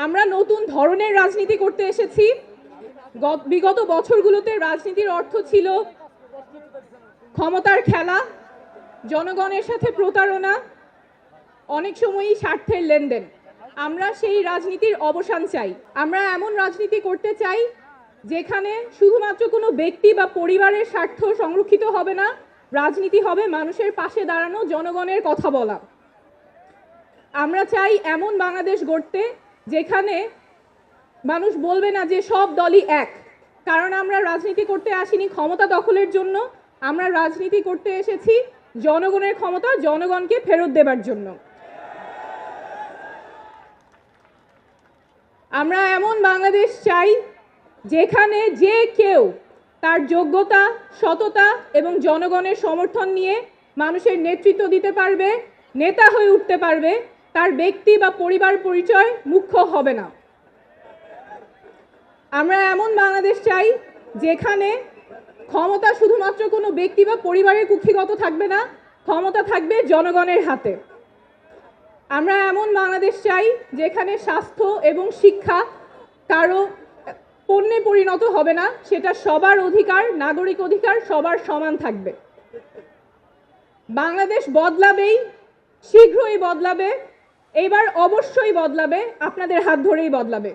আমরা নতুন ধরনের রাজনীতি করতে এসেছি। বিগত বছরগুলোতে রাজনীতির অর্থ ছিল ক্ষমতার খেলা, জনগণের সাথে প্রতারণা, অনেক সময়ই স্বার্থের লেনদেন। আমরা সেই রাজনীতির অবসান চাই। আমরা এমন রাজনীতি করতে চাই যেখানে শুধুমাত্র কোনো ব্যক্তি বা পরিবারের স্বার্থ সংরক্ষিত হবে না, রাজনীতি হবে মানুষের পাশে দাঁড়ানো, জনগণের কথা বলা। আমরা চাই এমন বাংলাদেশ গড়তে যেখানে মানুষ বলবে না যে সব দলই এক, কারণ আমরা রাজনীতি করতে আসিনি ক্ষমতা দখলের জন্য। আমরা রাজনীতি করতে এসেছি জনগণের ক্ষমতা জনগণকে ফেরত দেবার জন্য। আমরা এমন বাংলাদেশ চাই যেখানে যে কেউ তার যোগ্যতা, সততা এবং জনগণের সমর্থন নিয়ে মানুষের নেতৃত্ব দিতে পারবে, নেতা হয়ে উঠতে পারবে, তার ব্যক্তি বা পরিবার পরিচয় মুখ্য হবে না। আমরা এমন বাংলাদেশ চাই যেখানে ক্ষমতা শুধুমাত্র কোনো ব্যক্তি বা পরিবারের কুক্ষিগত থাকবে না, ক্ষমতা থাকবে জনগণের হাতে। আমরা এমন বাংলাদেশ চাই যেখানে স্বাস্থ্য এবং শিক্ষা কারো পণ্যে পরিণত হবে না, সেটা সবার অধিকার, নাগরিক অধিকার, সবার সমান থাকবে। বাংলাদেশ বদলাবেই, শীঘ্রই বদলাবে, এবার অবশ্যই বদলাবে, আপনাদের হাত ধরেই বদলাবে।